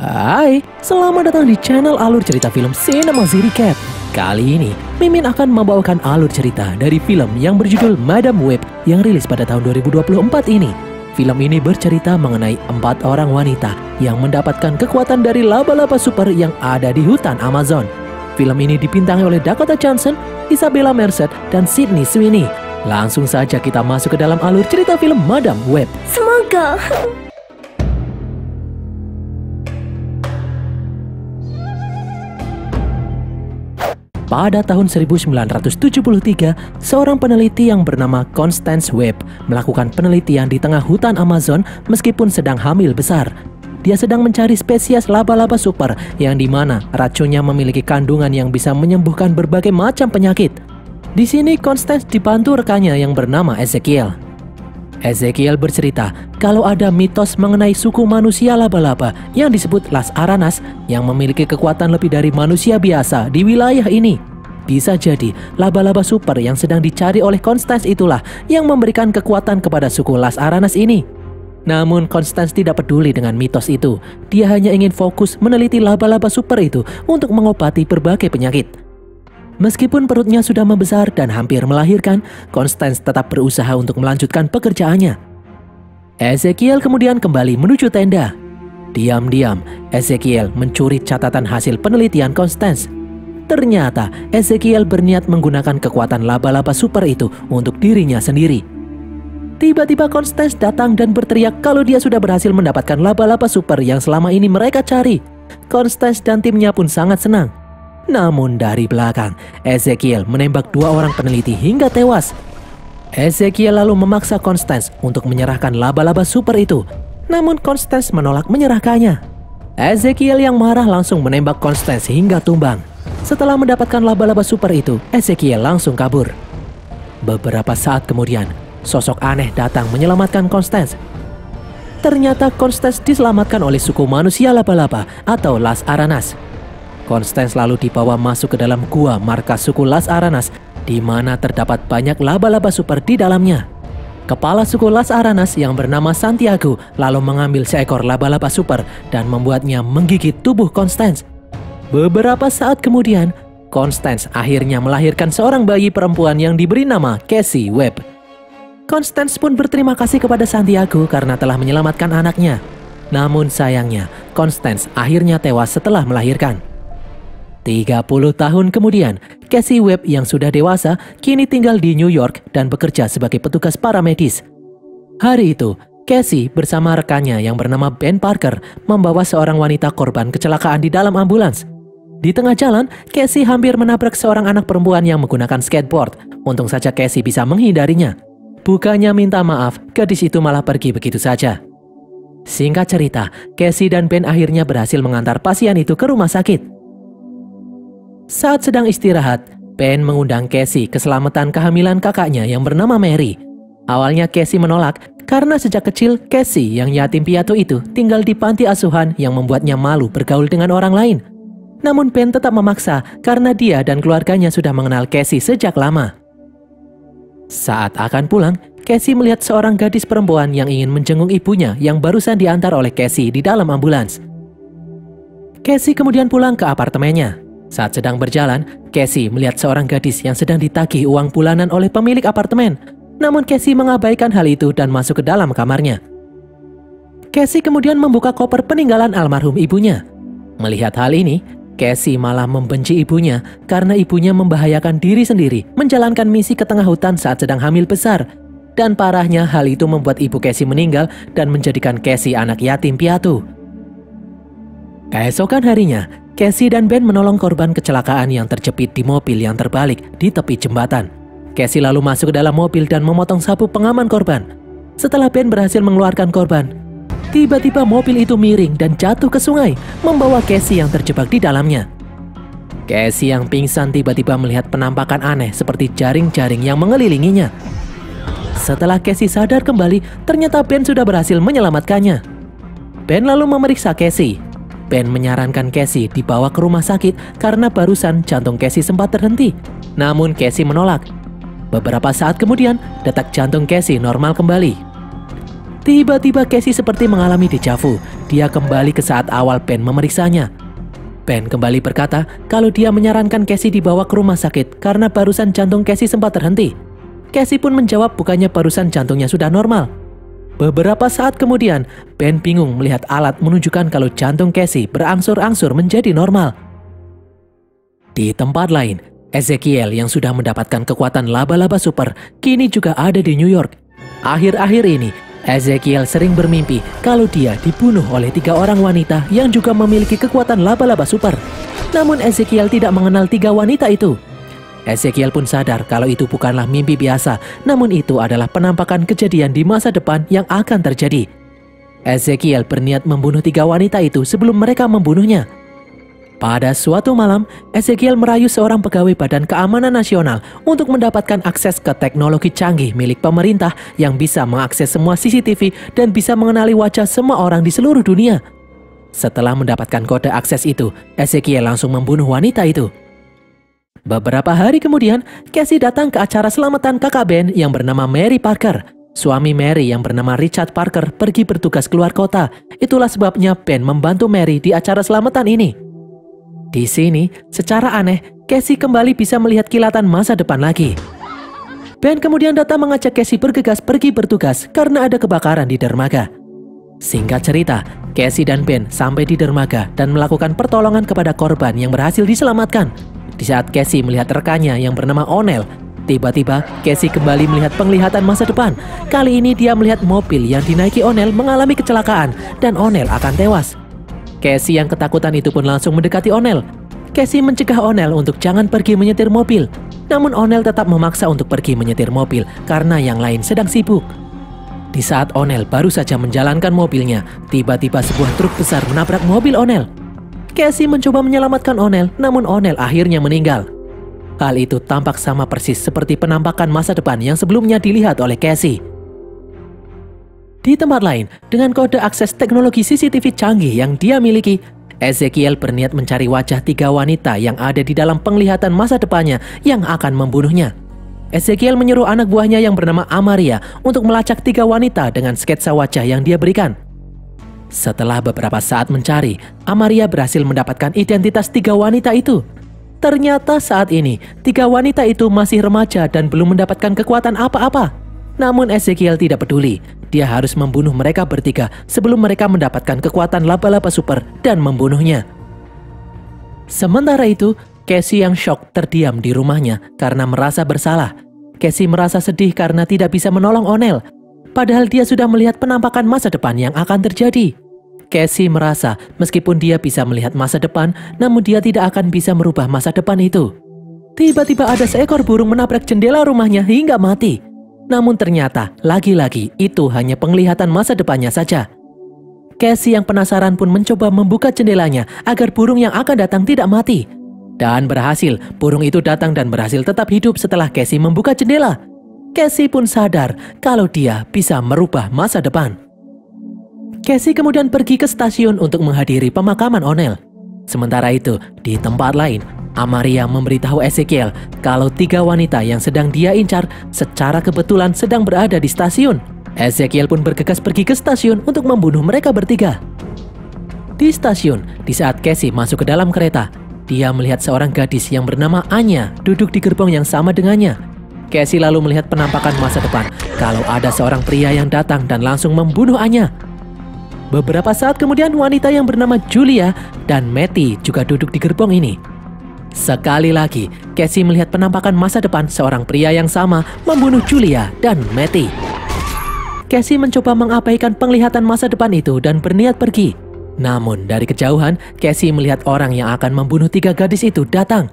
Hai, selamat datang di channel alur cerita film Cinema Recap. Kali ini, Mimin akan membawakan alur cerita dari film yang berjudul Madam Web yang rilis pada tahun 2024 ini. Film ini bercerita mengenai 4 orang wanita yang mendapatkan kekuatan dari laba-laba super yang ada di hutan Amazon. Film ini dibintangi oleh Dakota Johnson, Isabella Merced, dan Sydney Sweeney. Langsung saja kita masuk ke dalam alur cerita film Madam Web. Semoga. Pada tahun 1973, seorang peneliti yang bernama Constance Webb melakukan penelitian di tengah hutan Amazon meskipun sedang hamil besar. Dia sedang mencari spesies laba-laba super yang dimana racunnya memiliki kandungan yang bisa menyembuhkan berbagai macam penyakit. Di sini Constance dibantu rekannya yang bernama Ezekiel. Ezekiel bercerita kalau ada mitos mengenai suku manusia laba-laba yang disebut Las Aranas yang memiliki kekuatan lebih dari manusia biasa di wilayah ini. Bisa jadi laba-laba super yang sedang dicari oleh Constance itulah yang memberikan kekuatan kepada suku Las Aranas ini. Namun Constance tidak peduli dengan mitos itu. Dia hanya ingin fokus meneliti laba-laba super itu untuk mengobati berbagai penyakit. Meskipun perutnya sudah membesar dan hampir melahirkan, Constance tetap berusaha untuk melanjutkan pekerjaannya. Ezekiel kemudian kembali menuju tenda. Diam-diam, Ezekiel mencuri catatan hasil penelitian Constance. Ternyata, Ezekiel berniat menggunakan kekuatan laba-laba super itu untuk dirinya sendiri. Tiba-tiba Constance datang dan berteriak kalau dia sudah berhasil mendapatkan laba-laba super yang selama ini mereka cari. Constance dan timnya pun sangat senang. Namun dari belakang, Ezekiel menembak 2 orang peneliti hingga tewas. Ezekiel lalu memaksa Constance untuk menyerahkan laba-laba super itu. Namun Constance menolak menyerahkannya. Ezekiel yang marah langsung menembak Constance hingga tumbang. Setelah mendapatkan laba-laba super itu, Ezekiel langsung kabur. Beberapa saat kemudian, sosok aneh datang menyelamatkan Constance. Ternyata Constance diselamatkan oleh suku manusia laba-laba atau Las Aranas. Constance lalu dibawa masuk ke dalam gua markas suku Las Aranas, di mana terdapat banyak laba-laba super di dalamnya. Kepala suku Las Aranas yang bernama Santiago lalu mengambil seekor laba-laba super dan membuatnya menggigit tubuh Constance. Beberapa saat kemudian, Constance akhirnya melahirkan seorang bayi perempuan yang diberi nama Cassie Webb. Constance pun berterima kasih kepada Santiago karena telah menyelamatkan anaknya. Namun sayangnya, Constance akhirnya tewas setelah melahirkan. 30 tahun kemudian, Cassie Webb yang sudah dewasa kini tinggal di New York dan bekerja sebagai petugas paramedis. Hari itu, Cassie bersama rekannya yang bernama Ben Parker membawa seorang wanita korban kecelakaan di dalam ambulans. Di tengah jalan, Cassie hampir menabrak seorang anak perempuan yang menggunakan skateboard. Untung saja Cassie bisa menghindarinya. Bukannya minta maaf, gadis itu malah pergi begitu saja. Singkat cerita, Cassie dan Ben akhirnya berhasil mengantar pasien itu ke rumah sakit. Saat sedang istirahat, Ben mengundang Cassie ke selamatan kehamilan kakaknya yang bernama Mary. Awalnya Cassie menolak karena sejak kecil Cassie yang yatim piatu itu tinggal di panti asuhan yang membuatnya malu bergaul dengan orang lain. Namun Ben tetap memaksa karena dia dan keluarganya sudah mengenal Cassie sejak lama. Saat akan pulang, Cassie melihat seorang gadis perempuan yang ingin menjenguk ibunya yang barusan diantar oleh Cassie di dalam ambulans. Cassie kemudian pulang ke apartemennya. Saat sedang berjalan, Cassie melihat seorang gadis yang sedang ditagih uang bulanan oleh pemilik apartemen. Namun Cassie mengabaikan hal itu dan masuk ke dalam kamarnya. Cassie kemudian membuka koper peninggalan almarhum ibunya. Melihat hal ini, Cassie malah membenci ibunya karena ibunya membahayakan diri sendiri menjalankan misi ke tengah hutan saat sedang hamil besar. Dan parahnya hal itu membuat ibu Cassie meninggal dan menjadikan Cassie anak yatim piatu. Keesokan harinya, Cassie dan Ben menolong korban kecelakaan yang terjepit di mobil yang terbalik di tepi jembatan. Cassie lalu masuk ke dalam mobil dan memotong sapu pengaman korban. Setelah Ben berhasil mengeluarkan korban, tiba-tiba mobil itu miring dan jatuh ke sungai, membawa Cassie yang terjebak di dalamnya. Cassie yang pingsan tiba-tiba melihat penampakan aneh seperti jaring-jaring yang mengelilinginya. Setelah Cassie sadar kembali, ternyata Ben sudah berhasil menyelamatkannya. Ben lalu memeriksa Cassie. Ben menyarankan Cassie dibawa ke rumah sakit karena barusan jantung Cassie sempat terhenti. Namun Cassie menolak. Beberapa saat kemudian, detak jantung Cassie normal kembali. Tiba-tiba Casey seperti mengalami deja vu. Dia kembali ke saat awal Ben memeriksanya. Ben kembali berkata kalau dia menyarankan Casey dibawa ke rumah sakit karena barusan jantung Casey sempat terhenti. Casey pun menjawab bukannya barusan jantungnya sudah normal. Beberapa saat kemudian, Ben bingung melihat alat menunjukkan kalau jantung Casey berangsur-angsur menjadi normal. Di tempat lain, Ezekiel yang sudah mendapatkan kekuatan laba-laba super kini juga ada di New York. Akhir-akhir ini, Ezekiel sering bermimpi kalau dia dibunuh oleh 3 orang wanita yang juga memiliki kekuatan laba-laba super. Namun Ezekiel tidak mengenal 3 wanita itu. Ezekiel pun sadar kalau itu bukanlah mimpi biasa, namun itu adalah penampakan kejadian di masa depan yang akan terjadi. Ezekiel berniat membunuh 3 wanita itu sebelum mereka membunuhnya. Pada suatu malam, Ezekiel merayu seorang pegawai Badan Keamanan Nasional untuk mendapatkan akses ke teknologi canggih milik pemerintah yang bisa mengakses semua CCTV dan bisa mengenali wajah semua orang di seluruh dunia. Setelah mendapatkan kode akses itu, Ezekiel langsung membunuh wanita itu. Beberapa hari kemudian, Casey datang ke acara selamatan kakak Ben yang bernama Mary Parker. Suami Mary yang bernama Richard Parker pergi bertugas keluar kota. Itulah sebabnya Ben membantu Mary di acara selamatan ini. Di sini, secara aneh, Casey kembali bisa melihat kilatan masa depan lagi. Ben kemudian datang mengajak Casey bergegas pergi bertugas karena ada kebakaran di dermaga. Singkat cerita, Casey dan Ben sampai di dermaga dan melakukan pertolongan kepada korban yang berhasil diselamatkan. Di saat Casey melihat rekannya yang bernama O'Neill, tiba-tiba Casey kembali melihat penglihatan masa depan. Kali ini dia melihat mobil yang dinaiki O'Neill mengalami kecelakaan dan O'Neill akan tewas. Casey yang ketakutan itu pun langsung mendekati O'Neill. Casey mencegah O'Neill untuk jangan pergi menyetir mobil. Namun O'Neill tetap memaksa untuk pergi menyetir mobil karena yang lain sedang sibuk. Di saat O'Neill baru saja menjalankan mobilnya, tiba-tiba sebuah truk besar menabrak mobil O'Neill. Casey mencoba menyelamatkan O'Neill, namun O'Neill akhirnya meninggal. Hal itu tampak sama persis seperti penampakan masa depan yang sebelumnya dilihat oleh Casey. Di tempat lain, dengan kode akses teknologi CCTV canggih yang dia miliki, Ezekiel berniat mencari wajah 3 wanita yang ada di dalam penglihatan masa depannya yang akan membunuhnya. Ezekiel menyuruh anak buahnya yang bernama Amaria untuk melacak 3 wanita dengan sketsa wajah yang dia berikan. Setelah beberapa saat mencari, Amaria berhasil mendapatkan identitas 3 wanita itu. Ternyata saat ini, 3 wanita itu masih remaja dan belum mendapatkan kekuatan apa-apa. Namun Ezekiel tidak peduli, dia harus membunuh mereka bertiga sebelum mereka mendapatkan kekuatan laba-laba super dan membunuhnya. Sementara itu, Casey yang shock terdiam di rumahnya karena merasa bersalah. Casey merasa sedih karena tidak bisa menolong O'Neill. Padahal dia sudah melihat penampakan masa depan yang akan terjadi. Casey merasa meskipun dia bisa melihat masa depan, namun dia tidak akan bisa merubah masa depan itu. Tiba-tiba ada seekor burung menabrak jendela rumahnya hingga mati. Namun ternyata lagi-lagi itu hanya penglihatan masa depannya saja. Casey yang penasaran pun mencoba membuka jendelanya agar burung yang akan datang tidak mati. Dan berhasil, burung itu datang dan berhasil tetap hidup setelah Casey membuka jendela. Casey pun sadar kalau dia bisa merubah masa depan. Casey kemudian pergi ke stasiun untuk menghadiri pemakaman O'Neill. Sementara itu, di tempat lain, Amaria memberitahu Ezekiel kalau 3 wanita yang sedang dia incar secara kebetulan sedang berada di stasiun. Ezekiel pun bergegas pergi ke stasiun untuk membunuh mereka bertiga. Di stasiun, di saat Casey masuk ke dalam kereta, dia melihat seorang gadis yang bernama Anya duduk di gerbong yang sama dengannya. Casey lalu melihat penampakan masa depan kalau ada seorang pria yang datang dan langsung membunuh Anya. Beberapa saat kemudian wanita yang bernama Julia dan Matty juga duduk di gerbong ini. Sekali lagi, Casey melihat penampakan masa depan seorang pria yang sama membunuh Julia dan Matty. Casey mencoba mengabaikan penglihatan masa depan itu dan berniat pergi. Namun dari kejauhan, Casey melihat orang yang akan membunuh 3 gadis itu datang.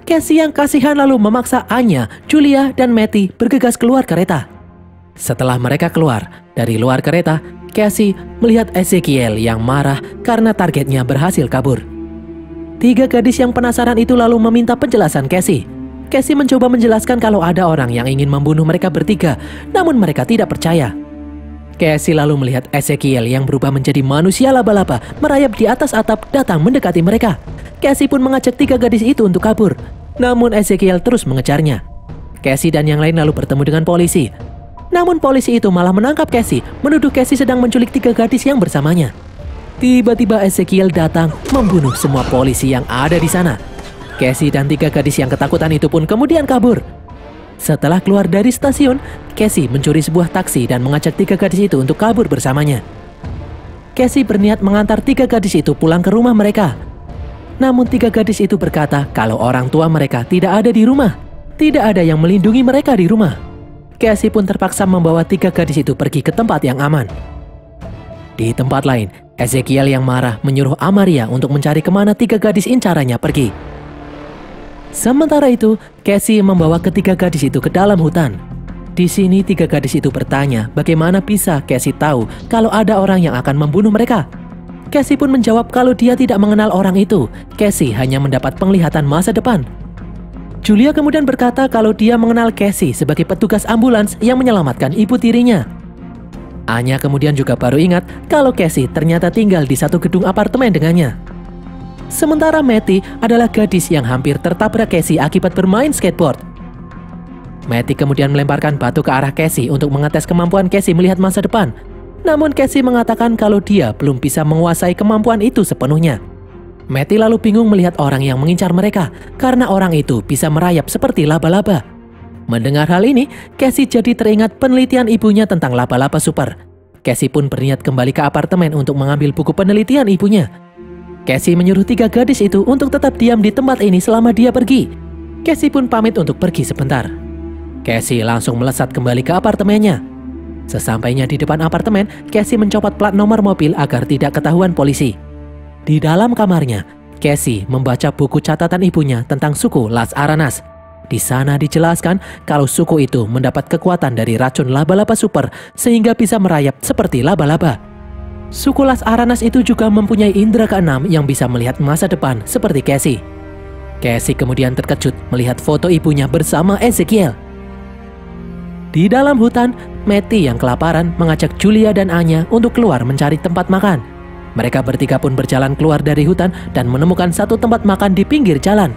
Casey yang kasihan lalu memaksa Anya, Julia, dan Matty bergegas keluar kereta. Setelah mereka keluar dari luar kereta, Casey melihat Ezekiel yang marah karena targetnya berhasil kabur. 3 gadis yang penasaran itu lalu meminta penjelasan Casey. Casey mencoba menjelaskan kalau ada orang yang ingin membunuh mereka bertiga, namun mereka tidak percaya. Casey lalu melihat Ezekiel yang berubah menjadi manusia laba-laba merayap di atas atap datang mendekati mereka. Casey pun mengajak 3 gadis itu untuk kabur, namun Ezekiel terus mengejarnya. Casey dan yang lain lalu bertemu dengan polisi. Namun polisi itu malah menangkap Casey, menuduh Casey sedang menculik 3 gadis yang bersamanya. Tiba-tiba Ezekiel datang membunuh semua polisi yang ada di sana. Casey dan 3 gadis yang ketakutan itu pun kemudian kabur. Setelah keluar dari stasiun, Casey mencuri sebuah taksi dan mengajak 3 gadis itu untuk kabur bersamanya. Casey berniat mengantar 3 gadis itu pulang ke rumah mereka. Namun 3 gadis itu berkata kalau orang tua mereka tidak ada di rumah. Tidak ada yang melindungi mereka di rumah. Casey pun terpaksa membawa 3 gadis itu pergi ke tempat yang aman. Di tempat lain, Ezekiel yang marah menyuruh Amaria untuk mencari kemana 3 gadis incarannya pergi. Sementara itu, Casey membawa ketiga gadis itu ke dalam hutan. Di sini 3 gadis itu bertanya bagaimana bisa Casey tahu kalau ada orang yang akan membunuh mereka. Casey pun menjawab kalau dia tidak mengenal orang itu. Casey hanya mendapat penglihatan masa depan. Julia kemudian berkata kalau dia mengenal Casey sebagai petugas ambulans yang menyelamatkan ibu tirinya. Anya kemudian juga baru ingat kalau Casey ternyata tinggal di satu gedung apartemen dengannya. Sementara Matty adalah gadis yang hampir tertabrak Casey akibat bermain skateboard. Matty kemudian melemparkan batu ke arah Casey untuk mengetes kemampuan Casey melihat masa depan. Namun Casey mengatakan kalau dia belum bisa menguasai kemampuan itu sepenuhnya. Matty lalu bingung melihat orang yang mengincar mereka karena orang itu bisa merayap seperti laba-laba. Mendengar hal ini, Casey jadi teringat penelitian ibunya tentang laba-laba super. Casey pun berniat kembali ke apartemen untuk mengambil buku penelitian ibunya. Casey menyuruh 3 gadis itu untuk tetap diam di tempat ini selama dia pergi. Casey pun pamit untuk pergi sebentar. Casey langsung melesat kembali ke apartemennya. Sesampainya di depan apartemen, Casey mencopot plat nomor mobil agar tidak ketahuan polisi. Di dalam kamarnya, Casey membaca buku catatan ibunya tentang suku Las Aranas. Di sana dijelaskan kalau suku itu mendapat kekuatan dari racun laba-laba super sehingga bisa merayap seperti laba-laba. Suku Las Aranas itu juga mempunyai indera keenam yang bisa melihat masa depan seperti Casey. Casey kemudian terkejut melihat foto ibunya bersama Ezekiel. Di dalam hutan, Matty yang kelaparan mengajak Julia dan Anya untuk keluar mencari tempat makan. Mereka bertiga pun berjalan keluar dari hutan dan menemukan satu tempat makan di pinggir jalan.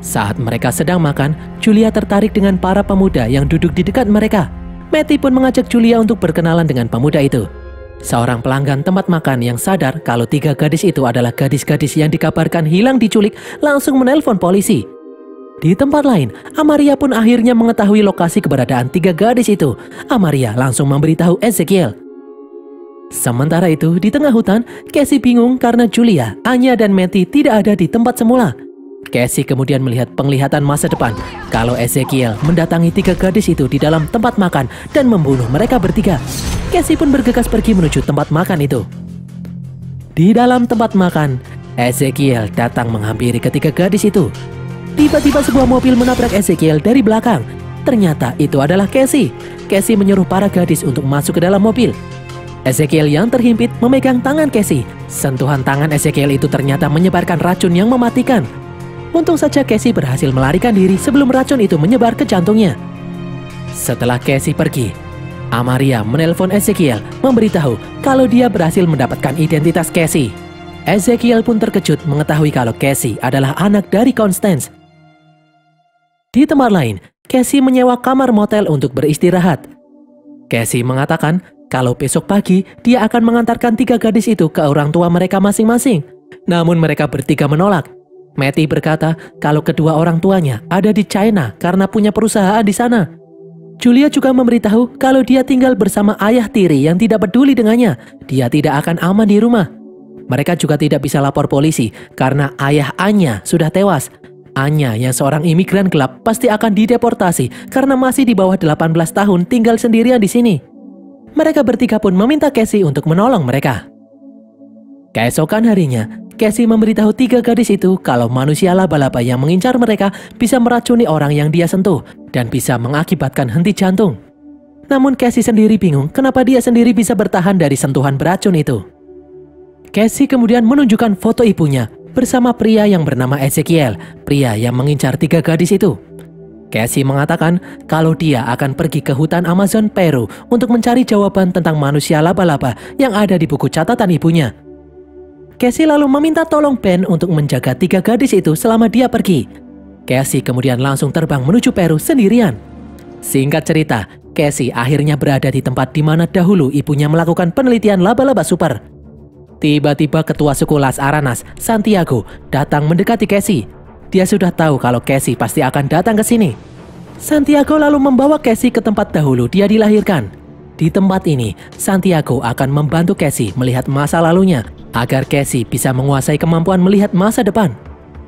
Saat mereka sedang makan, Julia tertarik dengan para pemuda yang duduk di dekat mereka. Matty pun mengajak Julia untuk berkenalan dengan pemuda itu. Seorang pelanggan tempat makan yang sadar kalau 3 gadis itu adalah gadis-gadis yang dikabarkan hilang diculik langsung menelpon polisi. Di tempat lain, Amaria pun akhirnya mengetahui lokasi keberadaan 3 gadis itu. Amaria langsung memberitahu Ezekiel. Sementara itu, di tengah hutan, Casey bingung karena Julia, Anya, dan Matty tidak ada di tempat semula. Casey kemudian melihat penglihatan masa depan kalau Ezekiel mendatangi 3 gadis itu di dalam tempat makan dan membunuh mereka bertiga. Casey pun bergegas pergi menuju tempat makan itu. Di dalam tempat makan, Ezekiel datang menghampiri ketiga gadis itu. Tiba-tiba sebuah mobil menabrak Ezekiel dari belakang. Ternyata itu adalah Casey. Casey menyuruh para gadis untuk masuk ke dalam mobil. Ezekiel yang terhimpit memegang tangan Casey. Sentuhan tangan Ezekiel itu ternyata menyebarkan racun yang mematikan. Untung saja Casey berhasil melarikan diri sebelum racun itu menyebar ke jantungnya. Setelah Casey pergi, Amaria menelpon Ezekiel memberitahu kalau dia berhasil mendapatkan identitas Casey. Ezekiel pun terkejut mengetahui kalau Casey adalah anak dari Constance. Di tempat lain, Casey menyewa kamar motel untuk beristirahat. Casey mengatakan kalau besok pagi dia akan mengantarkan 3 gadis itu ke orang tua mereka masing-masing. Namun mereka bertiga menolak. Matty berkata kalau kedua orang tuanya ada di China karena punya perusahaan di sana. Julia juga memberitahu kalau dia tinggal bersama ayah tiri yang tidak peduli dengannya. Dia tidak akan aman di rumah. Mereka juga tidak bisa lapor polisi karena ayah Anya sudah tewas. Anya yang seorang imigran gelap pasti akan dideportasi karena masih di bawah 18 tahun tinggal sendirian di sini. Mereka bertiga pun meminta Casey untuk menolong mereka. Keesokan harinya, Casey memberitahu 3 gadis itu kalau manusia laba-laba yang mengincar mereka bisa meracuni orang yang dia sentuh dan bisa mengakibatkan henti jantung. Namun Casey sendiri bingung kenapa dia sendiri bisa bertahan dari sentuhan beracun itu. Casey kemudian menunjukkan foto ibunya bersama pria yang bernama Ezekiel, pria yang mengincar 3 gadis itu. Casey mengatakan kalau dia akan pergi ke hutan Amazon Peru untuk mencari jawaban tentang manusia laba-laba yang ada di buku catatan ibunya. Casey lalu meminta tolong Ben untuk menjaga 3 gadis itu selama dia pergi. Casey kemudian langsung terbang menuju Peru sendirian. Singkat cerita, Casey akhirnya berada di tempat di mana dahulu ibunya melakukan penelitian laba-laba super. Tiba-tiba ketua suku Las Aranas, Santiago, datang mendekati Casey. Dia sudah tahu kalau Casey pasti akan datang ke sini. Santiago lalu membawa Casey ke tempat dahulu dia dilahirkan. Di tempat ini, Santiago akan membantu Casey melihat masa lalunya agar Casey bisa menguasai kemampuan melihat masa depan.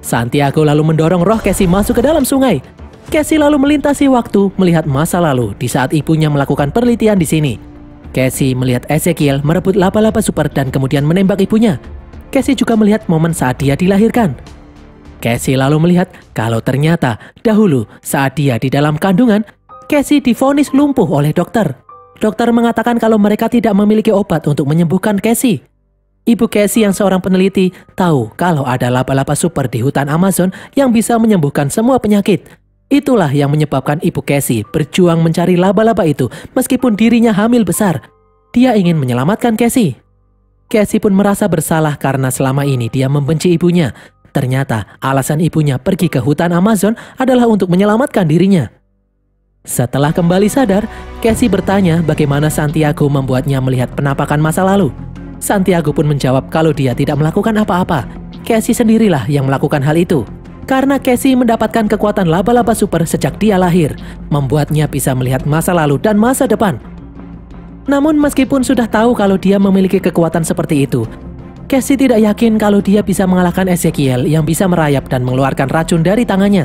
Santiago lalu mendorong roh Casey masuk ke dalam sungai. Casey lalu melintasi waktu melihat masa lalu di saat ibunya melakukan penelitian di sini. Casey melihat Ezekiel merebut laba-laba super dan kemudian menembak ibunya. Casey juga melihat momen saat dia dilahirkan. Casey lalu melihat kalau ternyata dahulu saat dia di dalam kandungan, Casey divonis lumpuh oleh dokter. Dokter mengatakan kalau mereka tidak memiliki obat untuk menyembuhkan Casey. Ibu Casey yang seorang peneliti tahu kalau ada laba-laba super di hutan Amazon yang bisa menyembuhkan semua penyakit. Itulah yang menyebabkan ibu Casey berjuang mencari laba-laba itu meskipun dirinya hamil besar. Dia ingin menyelamatkan Casey. Casey pun merasa bersalah karena selama ini dia membenci ibunya. Ternyata alasan ibunya pergi ke hutan Amazon adalah untuk menyelamatkan dirinya. Setelah kembali sadar, Casey bertanya bagaimana Santiago membuatnya melihat penampakan masa lalu. Santiago pun menjawab kalau dia tidak melakukan apa-apa. Casey sendirilah yang melakukan hal itu. Karena Casey mendapatkan kekuatan laba-laba super sejak dia lahir, membuatnya bisa melihat masa lalu dan masa depan. Namun meskipun sudah tahu kalau dia memiliki kekuatan seperti itu, Casey tidak yakin kalau dia bisa mengalahkan Ezekiel yang bisa merayap dan mengeluarkan racun dari tangannya.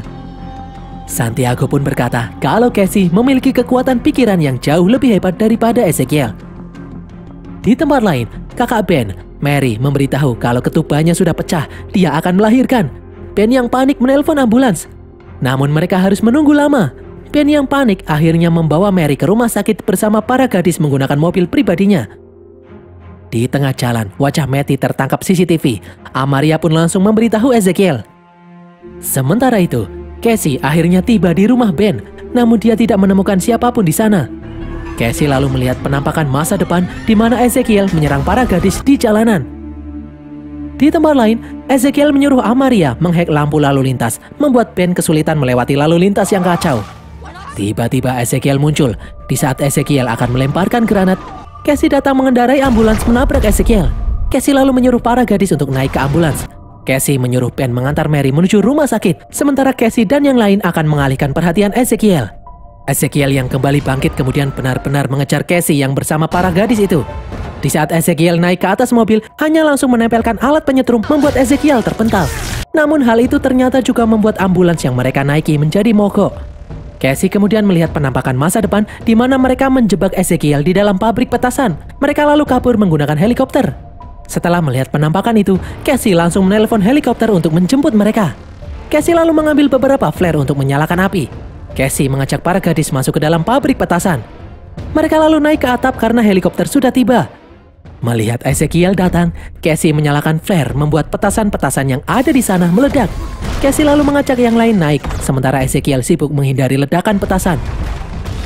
Santiago pun berkata kalau Casey memiliki kekuatan pikiran yang jauh lebih hebat daripada Ezekiel. Di tempat lain, kakak Ben, Mary, memberitahu kalau ketubannya sudah pecah, dia akan melahirkan. Ben yang panik menelpon ambulans. Namun mereka harus menunggu lama. Ben yang panik akhirnya membawa Mary ke rumah sakit bersama para gadis menggunakan mobil pribadinya. Di tengah jalan, wajah Matty tertangkap CCTV. Amaria pun langsung memberitahu Ezekiel. Sementara itu, Casey akhirnya tiba di rumah Ben, namun dia tidak menemukan siapapun di sana. Casey lalu melihat penampakan masa depan di mana Ezekiel menyerang para gadis di jalanan. Di tempat lain, Ezekiel menyuruh Amaria menghack lampu lalu lintas, membuat Ben kesulitan melewati lalu lintas yang kacau. Tiba-tiba Ezekiel muncul. Di saat Ezekiel akan melemparkan granat, Casey datang mengendarai ambulans menabrak Ezekiel. Casey lalu menyuruh para gadis untuk naik ke ambulans. Casey menyuruh Ben mengantar Mary menuju rumah sakit, sementara Casey dan yang lain akan mengalihkan perhatian Ezekiel. Ezekiel yang kembali bangkit kemudian benar-benar mengejar Casey yang bersama para gadis itu. Di saat Ezekiel naik ke atas mobil, hanya langsung menempelkan alat penyetrum membuat Ezekiel terpental. Namun hal itu ternyata juga membuat ambulans yang mereka naiki menjadi mogok. Casey kemudian melihat penampakan masa depan di mana mereka menjebak Ezekiel di dalam pabrik petasan. Mereka lalu kabur menggunakan helikopter. Setelah melihat penampakan itu, Casey langsung menelpon helikopter untuk menjemput mereka. Casey lalu mengambil beberapa flare untuk menyalakan api. Casey mengajak para gadis masuk ke dalam pabrik petasan. Mereka lalu naik ke atap karena helikopter sudah tiba. Melihat Ezekiel datang, Casey menyalakan flare membuat petasan-petasan yang ada di sana meledak. Casey lalu mengajak yang lain naik, sementara Ezekiel sibuk menghindari ledakan petasan.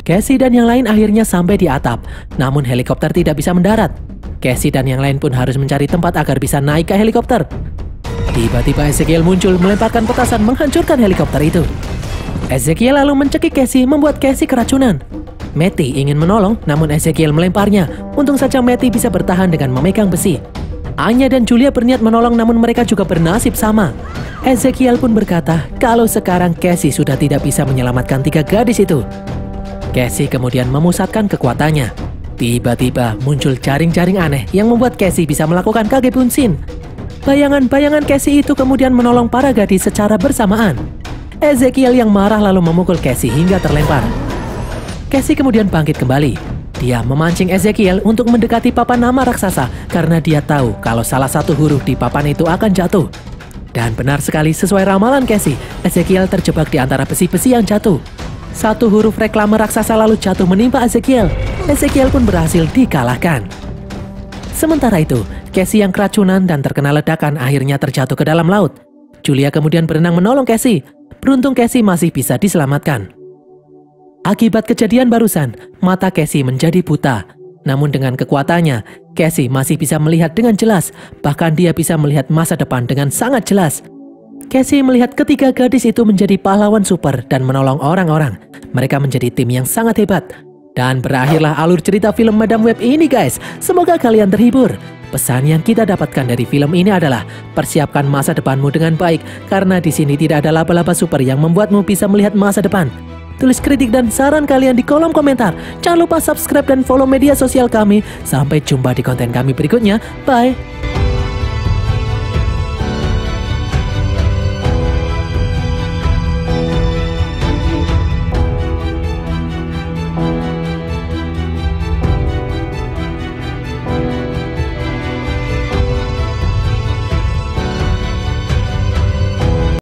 Casey dan yang lain akhirnya sampai di atap, namun helikopter tidak bisa mendarat. Casey dan yang lain pun harus mencari tempat agar bisa naik ke helikopter. Tiba-tiba Ezekiel muncul melemparkan petasan menghancurkan helikopter itu. Ezekiel lalu mencekik Casey membuat Casey keracunan. Matty ingin menolong, namun Ezekiel melemparnya. Untung saja Matty bisa bertahan dengan memegang besi. Anya dan Julia berniat menolong, namun mereka juga bernasib sama. Ezekiel pun berkata kalau sekarang Casey sudah tidak bisa menyelamatkan 3 gadis itu. Casey kemudian memusatkan kekuatannya. Tiba-tiba muncul jaring-jaring aneh yang membuat Casey bisa melakukan kage bunshin. Bayangan-bayangan Casey itu kemudian menolong para gadis secara bersamaan. Ezekiel yang marah lalu memukul Casey hingga terlempar. Casey kemudian bangkit kembali. Dia memancing Ezekiel untuk mendekati papan nama raksasa karena dia tahu kalau salah satu huruf di papan itu akan jatuh. Dan benar sekali sesuai ramalan Casey, Ezekiel terjebak di antara besi-besi yang jatuh. Satu huruf reklame raksasa lalu jatuh menimpa Ezekiel. Ezekiel pun berhasil dikalahkan. Sementara itu, Casey yang keracunan dan terkena ledakan akhirnya terjatuh ke dalam laut. Julia kemudian berenang menolong Casey. Beruntung Casey masih bisa diselamatkan. Akibat kejadian barusan, mata Casey menjadi buta. Namun dengan kekuatannya, Casey masih bisa melihat dengan jelas. Bahkan dia bisa melihat masa depan dengan sangat jelas. Casey melihat ketiga gadis itu menjadi pahlawan super dan menolong orang-orang. Mereka menjadi tim yang sangat hebat. Dan berakhirlah alur cerita film Madam Web ini guys. Semoga kalian terhibur. Pesan yang kita dapatkan dari film ini adalah persiapkan masa depanmu dengan baik karena di sini tidak ada laba-laba super yang membuatmu bisa melihat masa depan. Tulis kritik dan saran kalian di kolom komentar. Jangan lupa subscribe dan follow media sosial kami. Sampai jumpa di konten kami berikutnya. Bye.